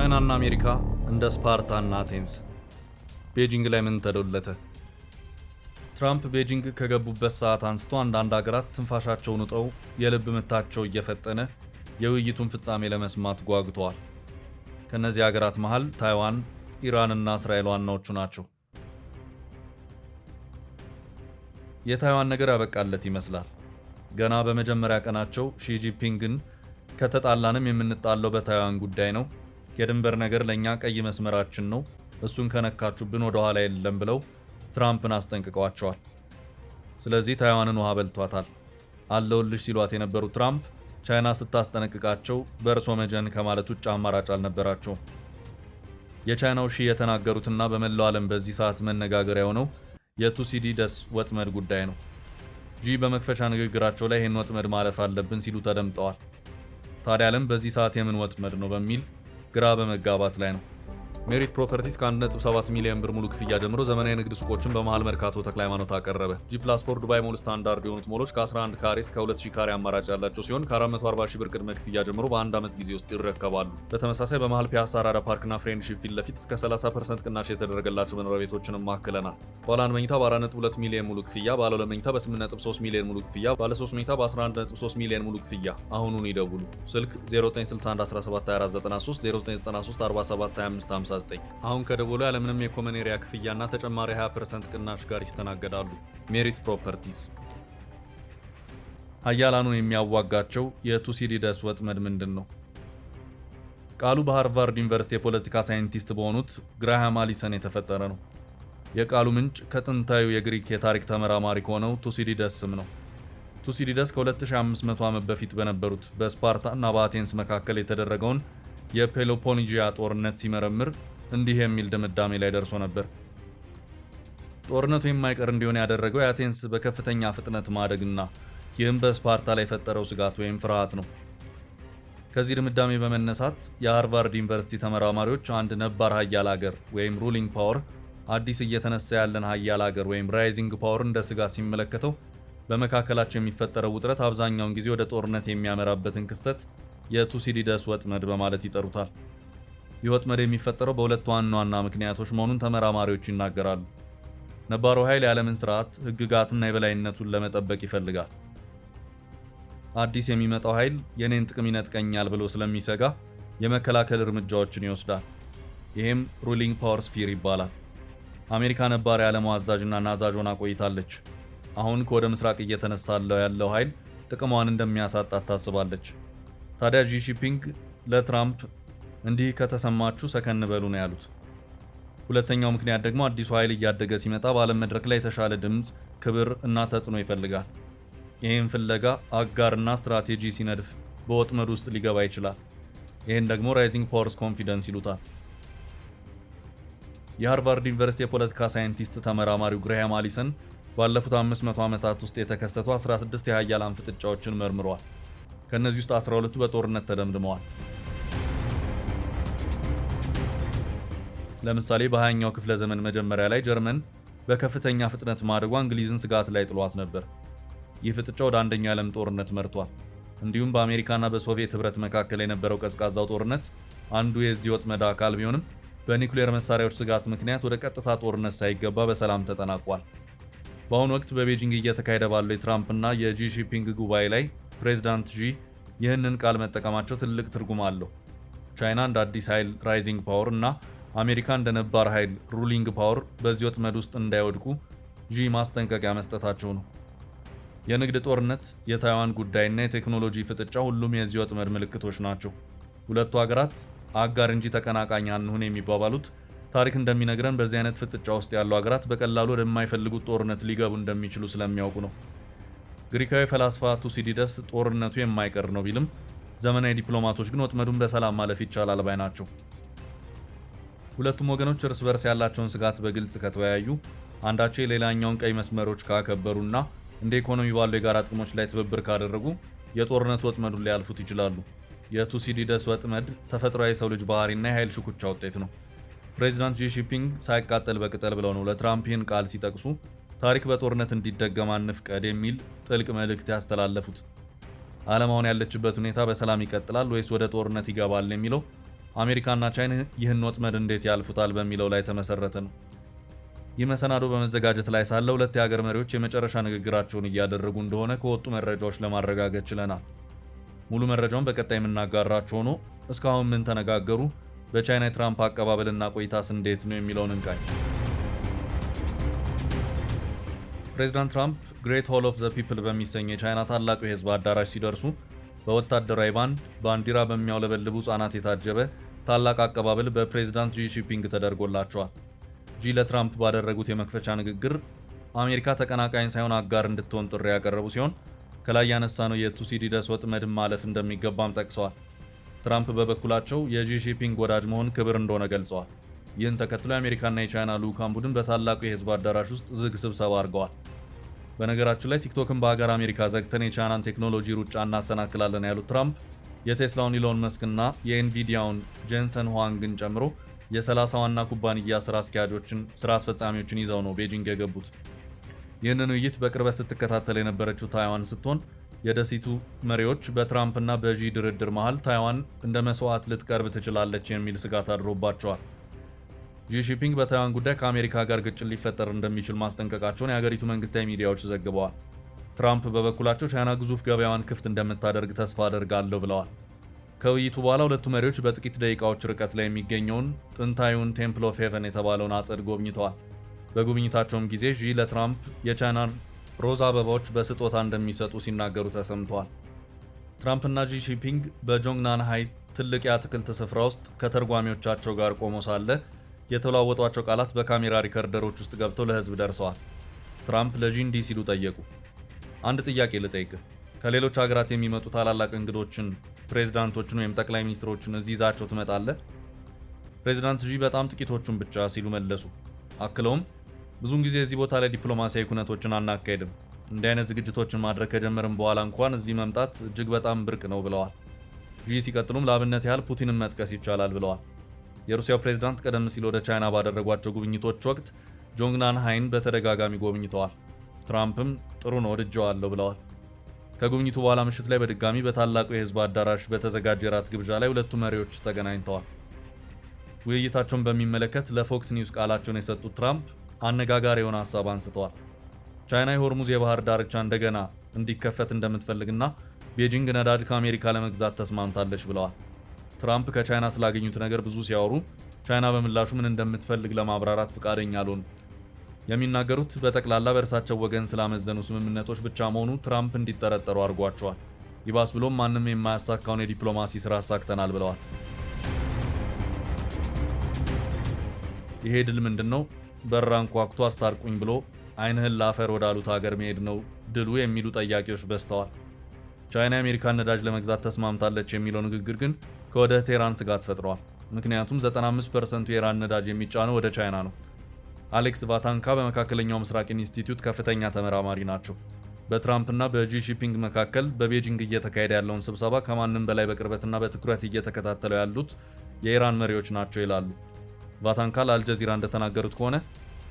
ቻይናና አሜሪካ እንደ ስፓርታና አቴንስ። ቤጂንግ ላይ ምን ተዶለተ? ትራምፕ ቤጂንግ ከገቡበት ሰዓት አንስቶ አንዳንድ ሀገራት ትንፋሻቸውን ውጠው የልብ ምታቸው እየፈጠነ የውይይቱን ፍጻሜ ለመስማት ጓጉተዋል። ከነዚህ ሀገራት መሃል ታይዋን፣ ኢራንና እስራኤል ዋናዎቹ ናቸው። የታይዋን ነገር ያበቃለት ይመስላል። ገና በመጀመሪያ ቀናቸው ሺጂፒንግን ከተጣላንም የምንጣለው በታይዋን ጉዳይ ነው፣ የድንበር ነገር ለኛ ቀይ መስመራችን ነው፣ እሱን ከነካቹብን ወደ ኋላ የለም ብለው ትራምፕን አስጠንቅቀዋቸዋል። ስለዚህ ታይዋንን ውሃ በልቷታል። አለውልሽ ሲሏት የነበሩት ትራምፕ ቻይና ስታስጠነቅቃቸው በእርሶ መጀን ከማለት ውጭ አማራጭ አልነበራቸውም። የቻይናው ሺ የተናገሩትና በመላው ዓለም በዚህ ሰዓት መነጋገሪያ የሆነው የቱሲዲደስ ወጥመድ ጉዳይ ነው። ጂ በመክፈቻ ንግግራቸው ላይ ይህን ወጥመድ ማለፍ አለብን ሲሉ ተደምጠዋል። ታዲያ ዓለም በዚህ ሰዓት የምን ወጥመድ ነው በሚል ግራ በመጋባት ላይ ነው። ሜሪት ፕሮፐርቲስ ከ1.7 ሚሊዮን ብር ሙሉ ክፍያ ጀምሮ ዘመናዊ ንግድ ሱቆችን በመሃል መርካቶ ተክለ ሃይማኖት አቀረበ። ጂ+4 ዱባይ ሞል ስታንዳርድ የሆኑት ሞሎች ከ11 ካሬ እስከ 2000 ካሬ አማራጭ ያላቸው ሲሆን ከ440 ሺህ ብር ቅድመ ክፍያ ጀምሮ በአንድ ዓመት ጊዜ ውስጥ ይረከባሉ። በተመሳሳይ በመሃል ፒያሳ አራዳ ፓርክና ፍሬንድሺፕ ፊት ለፊት እስከ 30% ቅናሽ የተደረገላቸው መኖሪያ ቤቶችንም ማክለናል። ባለ 1 መኝታ በ4.2 ሚሊዮን ሙሉ ክፍያ፣ ባለ 2 መኝታ በ8.3 ሚሊዮን ሙሉ ክፍያ፣ ባለ 3 መኝታ በ11.3 ሚሊዮን ሙሉ ክፍያ። አሁኑን ይደውሉ። ስልክ 0961172493 0993472559 አሁን ከደወሉ ያለምንም የኮመን ኤሪያ ክፍያና ተጨማሪ 20% ቅናሽ ጋር ይስተናገዳሉ። ሜሪት ፕሮፐርቲስ። ሀያላኑን የሚያዋጋቸው የቱሲዲደስ ወጥመድ ምንድን ነው? ቃሉ በሃርቫርድ ዩኒቨርሲቲ የፖለቲካ ሳይንቲስት በሆኑት ግራሃም አሊሰን የተፈጠረ ነው። የቃሉ ምንጭ ከጥንታዊ የግሪክ የታሪክ ተመራማሪ ከሆነው ቱሲዲደስ ስም ነው። ቱሲዲደስ ከ2500 ዓመት በፊት በነበሩት በስፓርታ እና በአቴንስ መካከል የተደረገውን የፔሎፖኔዥያ ጦርነት ሲመረምር እንዲህ የሚል ድምዳሜ ላይ ደርሶ ነበር። ጦርነቱ የማይቀር እንዲሆን ያደረገው የአቴንስ በከፍተኛ ፍጥነት ማደግና ይህም በስፓርታ ላይ የፈጠረው ስጋት ወይም ፍርሃት ነው። ከዚህ ድምዳሜ በመነሳት የሃርቫርድ ዩኒቨርሲቲ ተመራማሪዎች አንድ ነባር ሀያል ሀገር ወይም ሩሊንግ ፓወር አዲስ እየተነሳ ያለን ሀያል ሀገር ወይም ራይዚንግ ፓወር እንደ ስጋት ሲመለከተው በመካከላቸው የሚፈጠረው ውጥረት አብዛኛውን ጊዜ ወደ ጦርነት የሚያመራበትን ክስተት የቱሲዲደስ ወጥመድ በማለት ይጠሩታል። ይህ ወጥመድ የሚፈጠረው በሁለት ዋና ዋና ምክንያቶች መሆኑን ተመራማሪዎች ይናገራሉ። ነባሩ ኃይል የዓለምን ስርዓት፣ ህግጋትና የበላይነቱን ለመጠበቅ ይፈልጋል። አዲስ የሚመጣው ኃይል የኔን ጥቅም ይነጥቀኛል ብሎ ስለሚሰጋ የመከላከል እርምጃዎችን ይወስዳል። ይህም ሩሊንግ ፓወር ስፊር ይባላል። አሜሪካ ነባር የዓለሙ አዛዥና ናዛዥ ሆና ቆይታለች። አሁን ከወደ ምስራቅ እየተነሳለው ያለው ኃይል ጥቅሟን እንደሚያሳጣት ታስባለች። ታዲያ ጂ ጂንፒንግ ለትራምፕ እንዲህ ከተሰማችሁ ሰከን በሉ ነው ያሉት። ሁለተኛው ምክንያት ደግሞ አዲሱ ኃይል እያደገ ሲመጣ በዓለም መድረክ ላይ የተሻለ ድምፅ፣ ክብር እና ተጽዕኖ ይፈልጋል። ይህን ፍለጋ አጋርና ስትራቴጂ ሲነድፍ በወጥመድ ውስጥ ሊገባ ይችላል። ይህን ደግሞ ራይዚንግ ፓወርስ ኮንፊደንስ ይሉታል። የሃርቫርድ ዩኒቨርሲቲ የፖለቲካ ሳይንቲስት ተመራማሪው ግራሃም አሊሰን ባለፉት 500 ዓመታት ውስጥ የተከሰቱ 16 የሀያላን ፍጥጫዎችን መርምረዋል። ከእነዚህ ውስጥ 12ቱ በጦርነት ተደምድመዋል። ለምሳሌ በ20ኛው ክፍለ ዘመን መጀመሪያ ላይ ጀርመን በከፍተኛ ፍጥነት ማደጓ እንግሊዝን ስጋት ላይ ጥሏት ነበር። ይህ ፍጥጫ ወደ አንደኛው የዓለም ጦርነት መርቷል። እንዲሁም በአሜሪካና በሶቪየት ህብረት መካከል የነበረው ቀዝቃዛው ጦርነት አንዱ የዚህ ወጥመድ አካል ቢሆንም በኒውክሌር መሳሪያዎች ስጋት ምክንያት ወደ ቀጥታ ጦርነት ሳይገባ በሰላም ተጠናቋል። በአሁኑ ወቅት በቤጂንግ እየተካሄደ ባለው የትራምፕና የጂ ጂንፒንግ ጉባኤ ላይ ፕሬዚዳንት ጂ ይህንን ቃል መጠቀማቸው ትልቅ ትርጉም አለው። ቻይና እንደ አዲስ ኃይል ራይዚንግ ፓወር እና አሜሪካ እንደ ነባር ኃይል ሩሊንግ ፓወር በዚህ ወጥመድ ውስጥ እንዳይወድቁ ጂ ማስጠንቀቂያ መስጠታቸው ነው። የንግድ ጦርነት፣ የታይዋን ጉዳይና የቴክኖሎጂ ፍጥጫ ሁሉም የዚህ ወጥመድ ምልክቶች ናቸው። ሁለቱ ሀገራት አጋር እንጂ ተቀናቃኝ አንሁን የሚባባሉት ታሪክ እንደሚነግረን በዚህ አይነት ፍጥጫ ውስጥ ያሉ ሀገራት በቀላሉ ወደማይፈልጉት ጦርነት ሊገቡ እንደሚችሉ ስለሚያውቁ ነው። ግሪካዊ ፈላስፋ ቱሲዲደስ ጦርነቱ የማይቀር ነው ቢልም ዘመናዊ ዲፕሎማቶች ግን ወጥመዱን በሰላም ማለፍ ይቻላል ባይ ናቸው። ሁለቱም ወገኖች እርስ በርስ ያላቸውን ስጋት በግልጽ ከተወያዩ፣ አንዳቸው የሌላኛውን ቀይ መስመሮች ካከበሩና እንደ ኢኮኖሚ ባሉ የጋራ ጥቅሞች ላይ ትብብር ካደረጉ የጦርነት ወጥመዱን ሊያልፉት ይችላሉ። የቱሲዲደስ ወጥመድ ተፈጥሯዊ የሰው ልጅ ባህሪና የኃይል ሽኩቻ ውጤት ነው። ፕሬዚዳንት ጂ ጂንፒንግ ሳይቃጠል በቅጠል ብለው ነው ለትራምፕ ይህን ቃል ሲጠቅሱ ታሪክ በጦርነት እንዲደገም አንፍቀድ የሚል ጥልቅ መልእክት ያስተላለፉት። ዓለም አሁን ያለችበት ሁኔታ በሰላም ይቀጥላል ወይስ ወደ ጦርነት ይገባል የሚለው አሜሪካና ቻይና ይህን ወጥመድ እንዴት ያልፉታል በሚለው ላይ ተመሰረተ ነው። ይህ መሰናዶ በመዘጋጀት ላይ ሳለ ሁለት የሀገር መሪዎች የመጨረሻ ንግግራቸውን እያደረጉ እንደሆነ ከወጡ መረጃዎች ለማረጋገጥ ችለናል። ሙሉ መረጃውን በቀጣይ የምናጋራችሁ ሆኖ እስካሁን ምን ተነጋገሩ፣ በቻይና የትራምፕ አቀባበልና ቆይታስ እንዴት ነው የሚለውን እንቃኝ። ፕሬዚዳንት ትራምፕ ግሬት ሆል ኦፍ ዘ ፒፕል በሚሰኝ የቻይና ታላቁ የህዝብ አዳራሽ ሲደርሱ በወታደራዊ ባንድ ባንዲራ በሚያውለበልቡ ህጻናት የታጀበ ታላቅ አቀባበል በፕሬዚዳንት ጂ ጂንፒንግ ተደርጎላቸዋል። ጂ ለትራምፕ ባደረጉት የመክፈቻ ንግግር አሜሪካ ተቀናቃኝ ሳይሆን አጋር እንድትሆን ጥሪ ያቀረቡ ሲሆን ከላይ ያነሳነው የቱሲዲደስ ወጥመድን ማለፍ እንደሚገባም ጠቅሰዋል። ትራምፕ በበኩላቸው የጂ ጂንፒንግ ወዳጅ መሆን ክብር እንደሆነ ገልጸዋል። ይህን ተከትሎ የአሜሪካና የቻይና ልዑካን ቡድን በታላቁ የህዝብ አዳራሽ ውስጥ ዝግ ስብሰባ አድርገዋል። በነገራችን ላይ ቲክቶክን በሀገር አሜሪካ ዘግተን የቻይናን ቴክኖሎጂ ሩጫ እናሰናክላለን ያሉት ትራምፕ የቴስላውን ኢሎን መስክና የኤንቪዲያውን ጄንሰን ሁዋንግን ጨምሮ የ30 ዋና ኩባንያ ስራ አስኪያጆችን ስራ አስፈጻሚዎችን ይዘው ነው ቤጂንግ የገቡት። ይህንን ውይይት በቅርበት ስትከታተል የነበረችው ታይዋን ስትሆን የደሴቱ መሪዎች በትራምፕና በዢ ድርድር መሃል ታይዋን እንደ መስዋዕት ልትቀርብ ትችላለች የሚል ስጋት አድሮባቸዋል። ጂ ጂንፒንግ በታይዋን ጉዳይ ከአሜሪካ ጋር ግጭት ሊፈጠር እንደሚችል ማስጠንቀቃቸውን የሀገሪቱ መንግስታዊ ሚዲያዎች ዘግበዋል። ትራምፕ በበኩላቸው ቻይና ግዙፍ ገበያዋን ክፍት እንደምታደርግ ተስፋ አደርጋለሁ ብለዋል። ከውይይቱ በኋላ ሁለቱ መሪዎች በጥቂት ደቂቃዎች ርቀት ላይ የሚገኘውን ጥንታዊውን ቴምፕል ኦፍ ሄቨን የተባለውን አጸድ ጎብኝተዋል። በጉብኝታቸውም ጊዜ ዢ ለትራምፕ የቻይናን ሮዝ አበባዎች በስጦታ እንደሚሰጡ ሲናገሩ ተሰምተዋል። ትራምፕና ጂ ጂንፒንግ በጆንግናንሃይ ትልቅ የአትክልት ስፍራ ውስጥ ከተርጓሚዎቻቸው ጋር ቆሞ ሳለ የተለዋወጧቸው ቃላት በካሜራ ሪከርደሮች ውስጥ ገብተው ለህዝብ ደርሰዋል። ትራምፕ ለዢ እንዲህ ሲሉ ጠየቁ። አንድ ጥያቄ ልጠይቅህ። ከሌሎች ሀገራት የሚመጡ ታላላቅ እንግዶችን፣ ፕሬዝዳንቶችን ወይም ጠቅላይ ሚኒስትሮችን እዚህ ይዛቸው ትመጣለህ? ፕሬዝዳንት ዢ በጣም ጥቂቶቹን ብቻ ሲሉ መለሱ። አክለውም ብዙውን ጊዜ እዚህ ቦታ ላይ ዲፕሎማሲያዊ ኩነቶችን አናካሄድም። እንዲህ አይነት ዝግጅቶችን ማድረግ ከጀመርን በኋላ እንኳን እዚህ መምጣት እጅግ በጣም ብርቅ ነው ብለዋል። ዢ ሲቀጥሉም ለአብነት ያህል ፑቲንን መጥቀስ ይቻላል ብለዋል። የሩሲያው ፕሬዝዳንት ቀደም ሲል ወደ ቻይና ባደረጓቸው ጉብኝቶች ወቅት ጆንግናንሃይን በተደጋጋሚ ጎብኝተዋል። ትራምፕም ጥሩ ነው ወድጀዋለሁ ብለዋል። ከጉብኝቱ በኋላ ምሽት ላይ በድጋሚ በታላቁ የህዝብ አዳራሽ በተዘጋጀ የራት ግብዣ ላይ ሁለቱ መሪዎች ተገናኝተዋል። ውይይታቸውን በሚመለከት ለፎክስ ኒውስ ቃላቸውን የሰጡት ትራምፕ አነጋጋሪ የሆነ ሀሳብ አንስተዋል። ቻይና የሆርሙዝ የባህር ዳርቻ እንደገና እንዲከፈት እንደምትፈልግና ቤጂንግ ነዳጅ ከአሜሪካ ለመግዛት ተስማምታለች ብለዋል። ትራምፕ ከቻይና ስላገኙት ነገር ብዙ ሲያወሩ ቻይና በምላሹ ምን እንደምትፈልግ ለማብራራት ፈቃደኛ አልሆኑም። የሚናገሩት በጠቅላላ በእርሳቸው ወገን ስላመዘኑ ስምምነቶች ብቻ መሆኑ ትራምፕ እንዲጠረጠሩ አድርጓቸዋል። ይባስ ብሎም ማንም የማያሳካውን የዲፕሎማሲ ስራ አሳክተናል ብለዋል። ይሄ ድል ምንድን ነው? በራን ኳኩቶ አስታርቁኝ ብሎ አይንህን ላፈር ወዳሉት ሀገር መሄድ ነው ድሉ የሚሉ ጠያቂዎች በዝተዋል። ቻይና የአሜሪካን ነዳጅ ለመግዛት ተስማምታለች የሚለው ንግግር ግን ከወደ ቴህራን ስጋት ፈጥሯል። ምክንያቱም 95% የኢራን ነዳጅ የሚጫነው ወደ ቻይና ነው። አሌክስ ቫታንካ በመካከለኛው ምስራቅ ኢንስቲትዩት ከፍተኛ ተመራማሪ ናቸው። በትራምፕና በጂ ጂንፒንግ መካከል በቤጂንግ እየተካሄደ ያለውን ስብሰባ ከማንም በላይ በቅርበትና በትኩረት እየተከታተለው ያሉት የኢራን መሪዎች ናቸው ይላሉ። ቫታንካ ለአልጀዚራ እንደተናገሩት ከሆነ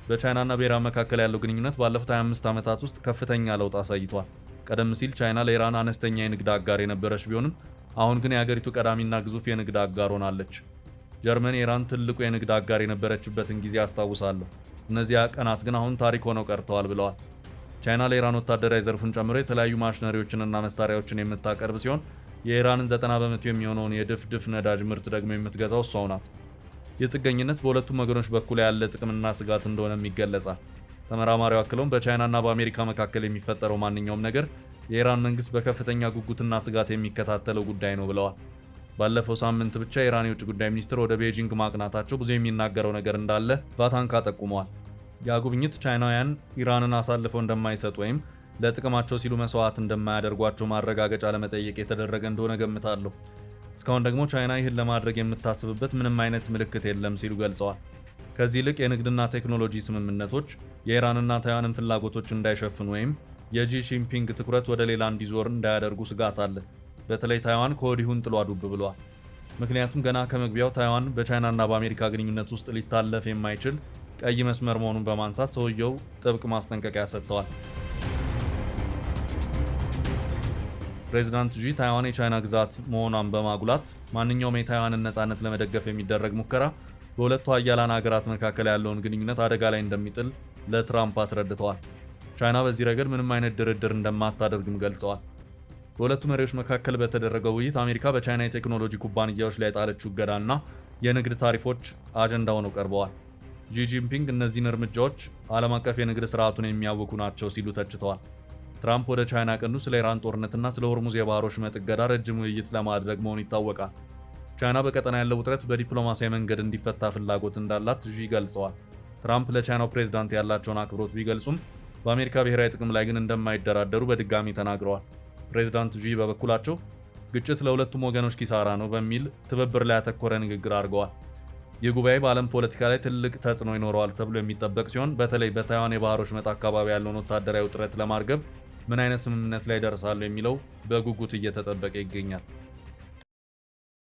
በቻይናና በኢራን መካከል ያለው ግንኙነት ባለፉት 25 ዓመታት ውስጥ ከፍተኛ ለውጥ አሳይቷል። ቀደም ሲል ቻይና ለኢራን አነስተኛ የንግድ አጋር የነበረች ቢሆንም አሁን ግን የሀገሪቱ ቀዳሚና ግዙፍ የንግድ አጋር ሆናለች። ጀርመን የኢራን ትልቁ የንግድ አጋር የነበረችበትን ጊዜ አስታውሳለሁ። እነዚያ ቀናት ግን አሁን ታሪክ ሆነው ቀርተዋል ብለዋል። ቻይና ለኢራን ወታደራዊ ዘርፉን ጨምሮ የተለያዩ ማሽነሪዎችንና መሳሪያዎችን የምታቀርብ ሲሆን የኢራንን 90 በመቶ የሚሆነውን የድፍድፍ ነዳጅ ምርት ደግሞ የምትገዛው እሷው ናት። ይህ ጥገኝነት በሁለቱም ወገኖች በኩል ያለ ጥቅምና ስጋት እንደሆነም ይገለጻል። ተመራማሪው አክለውም በቻይናና በአሜሪካ መካከል የሚፈጠረው ማንኛውም ነገር የኢራን መንግስት በከፍተኛ ጉጉትና ስጋት የሚከታተለው ጉዳይ ነው ብለዋል። ባለፈው ሳምንት ብቻ የኢራን የውጭ ጉዳይ ሚኒስትር ወደ ቤጂንግ ማቅናታቸው ብዙ የሚናገረው ነገር እንዳለ ቫታንካ ጠቁመዋል። ያ ጉብኝት ቻይናውያን ኢራንን አሳልፈው እንደማይሰጡ ወይም ለጥቅማቸው ሲሉ መስዋዕት እንደማያደርጓቸው ማረጋገጫ ለመጠየቅ የተደረገ እንደሆነ ገምታለሁ። እስካሁን ደግሞ ቻይና ይህን ለማድረግ የምታስብበት ምንም አይነት ምልክት የለም ሲሉ ገልጸዋል። ከዚህ ይልቅ የንግድና ቴክኖሎጂ ስምምነቶች የኢራንና ታይዋንን ፍላጎቶች እንዳይሸፍኑ ወይም የጂ ጂንፒንግ ትኩረት ወደ ሌላ እንዲዞር እንዳያደርጉ ስጋት አለ። በተለይ ታይዋን ከወዲሁን ጥሏ ዱብ ብሏል። ምክንያቱም ገና ከመግቢያው ታይዋን በቻይናና በአሜሪካ ግንኙነት ውስጥ ሊታለፍ የማይችል ቀይ መስመር መሆኑን በማንሳት ሰውየው ጥብቅ ማስጠንቀቂያ ሰጥተዋል። ፕሬዚዳንት ዢ ታይዋን የቻይና ግዛት መሆኗን በማጉላት ማንኛውም የታይዋንን ነፃነት ለመደገፍ የሚደረግ ሙከራ በሁለቱ ሀያላን ሀገራት መካከል ያለውን ግንኙነት አደጋ ላይ እንደሚጥል ለትራምፕ አስረድተዋል። ቻይና በዚህ ረገድ ምንም አይነት ድርድር እንደማታደርግም ገልጸዋል። በሁለቱ መሪዎች መካከል በተደረገው ውይይት አሜሪካ በቻይና የቴክኖሎጂ ኩባንያዎች ላይ የጣለችው እገዳና የንግድ ታሪፎች አጀንዳ ሆነው ቀርበዋል። ዢ ጂንፒንግ እነዚህን እርምጃዎች ዓለም አቀፍ የንግድ ስርዓቱን የሚያውኩ ናቸው ሲሉ ተችተዋል። ትራምፕ ወደ ቻይና ቀኑ ስለ ኢራን ጦርነትና ስለ ሆርሙዝ የባህር ወሽመጥ እገዳ ረጅም ውይይት ለማድረግ መሆኑ ይታወቃል። ቻይና በቀጠና ያለው ውጥረት በዲፕሎማሲያዊ መንገድ እንዲፈታ ፍላጎት እንዳላት ዢ ገልጸዋል። ትራምፕ ለቻይናው ፕሬዝዳንት ያላቸውን አክብሮት ቢገልጹም በአሜሪካ ብሔራዊ ጥቅም ላይ ግን እንደማይደራደሩ በድጋሚ ተናግረዋል። ፕሬዝዳንት ዢ በበኩላቸው ግጭት ለሁለቱም ወገኖች ኪሳራ ነው በሚል ትብብር ላይ ያተኮረ ንግግር አድርገዋል። ይህ ጉባኤ በዓለም ፖለቲካ ላይ ትልቅ ተጽዕኖ ይኖረዋል ተብሎ የሚጠበቅ ሲሆን በተለይ በታይዋን የባህር ወሽመጥ አካባቢ ያለውን ወታደራዊ ውጥረት ለማርገብ ምን አይነት ስምምነት ላይ ደርሳሉ የሚለው በጉጉት እየተጠበቀ ይገኛል።